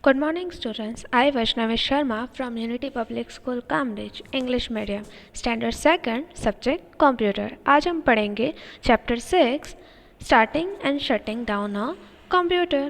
Good morning students, I Vaishnavi Sharma from Unity Public School Cambridge, English Medium, Standard 2nd, Subject Computer। आज हम पढ़ेंगे Chapter 6, Starting and Shutting Down a Computer।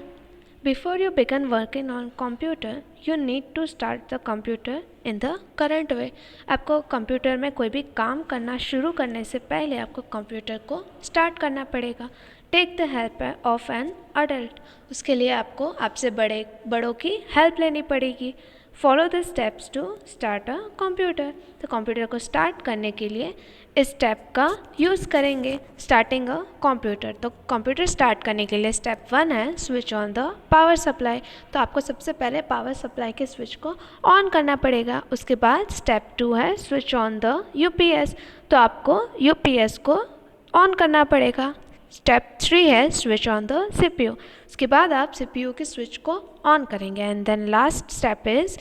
Before you begin working on computer, you need to start the computer in the current way। आपको computer में कोई भी काम करना शुरू करने से पहले आपको कंप्यूटर को स्टार्ट करना पड़ेगा। Take the help of an adult, उसके लिए आपको आपसे बड़ों की हेल्प लेनी पड़ेगी। Follow the steps to start a computer, तो कंप्यूटर को स्टार्ट करने के लिए इस स्टेप का यूज़ करेंगे। स्टार्टिंग अ कंप्यूटर, तो कंप्यूटर स्टार्ट करने के लिए स्टेप 1 है switch on the power supply. तो आपको सबसे पहले पावर सप्लाई के स्विच को ऑन करना पड़ेगा। उसके बाद स्टेप 2 है स्विच ऑन द यूपीएस, तो आपको यूपीएस को ऑन करना पड़ेगा। स्टेप 3 है स्विच ऑन द सीपीयू, उसके बाद आप सीपीयू के स्विच को ऑन करेंगे। And then last step is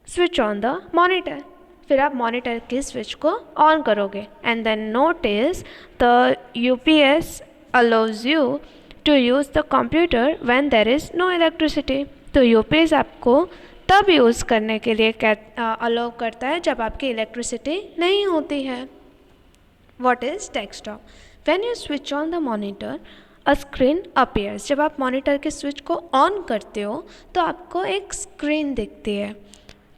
switch on the monitor, फिर आप मॉनिटर के स्विच को ऑन करोगे। And then note is the UPS allows you to use the computer when there is no electricity, तो UPS आपको तब use करने के लिए अलाउ करता है जब आपकी इलेक्ट्रिसिटी नहीं होती है। What is desktop? When you switch on the monitor, a screen appears। जब आप मॉनिटर के स्विच को ऑन करते हो तो आपको एक स्क्रीन दिखती है,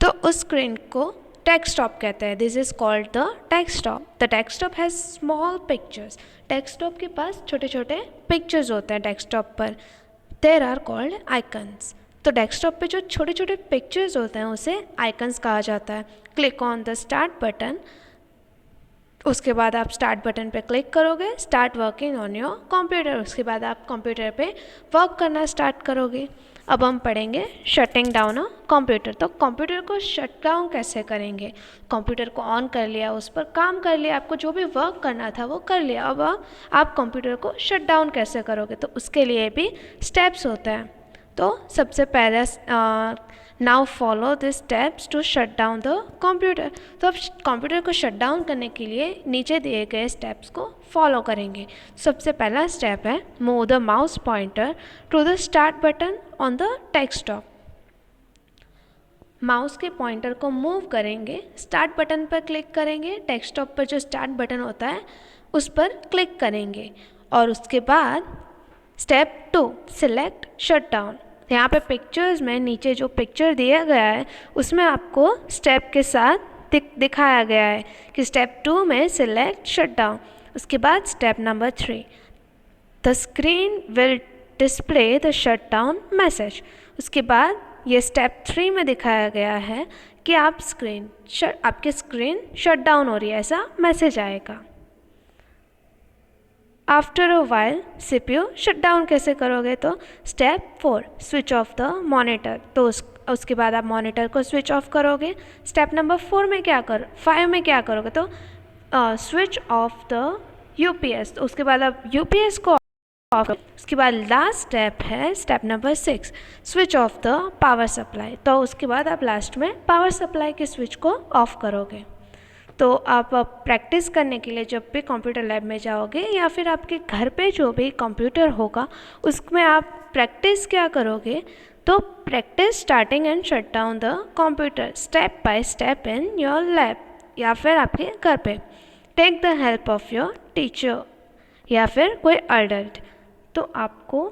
तो उस स्क्रीन को डेस्कटॉप कहते हैं। This is called the desktop. The desktop has small pictures, desktop के पास छोटे छोटे पिक्चर्स होते हैं। डेस्कटॉप पर देयर आर कॉल्ड आइकन्स, तो डेस्कटॉप पे जो छोटे छोटे पिक्चर्स होते हैं उसे आइकन्स कहा जाता है। Click on the start button, उसके बाद आप स्टार्ट बटन पे क्लिक करोगे, start working on your computer, उसके बाद आप कंप्यूटर पे वर्क करना स्टार्ट करोगे। अब हम पढ़ेंगे शटिंग डाउन अ कंप्यूटर, तो कंप्यूटर को शट डाउन कैसे करेंगे। कंप्यूटर को ऑन कर लिया, उस पर काम कर लिया, आपको जो भी वर्क करना था वो कर लिया, अब आप कंप्यूटर को शट डाउन कैसे करोगे, तो उसके लिए भी स्टेप्स होते हैं। तो सबसे पहले now follow the steps to shut down the computer, तो अब कंप्यूटर को शट डाउन करने के लिए नीचे दिए गए स्टेप्स को फॉलो करेंगे। सबसे पहला स्टेप है move the mouse pointer to the start button on the desktop. Mouse के पॉइंटर को मूव करेंगे, स्टार्ट बटन पर क्लिक करेंगे, डेस्कटॉप पर जो स्टार्ट बटन होता है उस पर क्लिक करेंगे। और उसके बाद स्टेप 2 सिलेक्ट शट डाउन, यहाँ पे पिक्चर्स में नीचे जो पिक्चर दिया गया है उसमें आपको स्टेप के साथ दिखाया गया है कि स्टेप 2 में सिलेक्ट शट डाउन। उसके बाद step number 3 the screen will display the shut down message, उसके बाद ये स्टेप 3 में दिखाया गया है कि आपकी स्क्रीन शट डाउन हो रही है, ऐसा मैसेज आएगा। After a while CPU shut down कैसे करोगे, तो step 4 switch off the monitor, तो उसके बाद आप मॉनिटर को स्विच ऑफ करोगे। स्टेप नंबर 5 में क्या करोगे, तो स्विच ऑफ द यूपीएस, तो उसके बाद आप यूपीएस को ऑफ। उसके बाद लास्ट स्टेप है step number 6 switch off the power supply, तो उसके बाद आप लास्ट में पावर सप्लाई के स्विच को ऑफ करोगे। तो आप प्रैक्टिस करने के लिए जब भी कंप्यूटर लैब में जाओगे या फिर आपके घर पे जो भी कंप्यूटर होगा उसमें आप प्रैक्टिस क्या करोगे, तो practice starting and shut down the computer step by step in your lab या फिर आपके घर पे। Take the help of your teacher या फिर कोई अडल्ट, तो आपको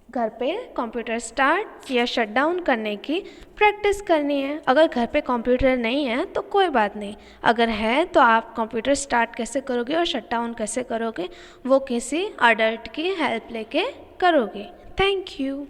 घर पे कंप्यूटर स्टार्ट या शट डाउन करने की प्रैक्टिस करनी है। अगर घर पे कंप्यूटर नहीं है तो कोई बात नहीं, अगर है तो आप कंप्यूटर स्टार्ट कैसे करोगे और शट डाउन कैसे करोगे वो किसी अडल्ट की हेल्प लेके करोगे। Thank you.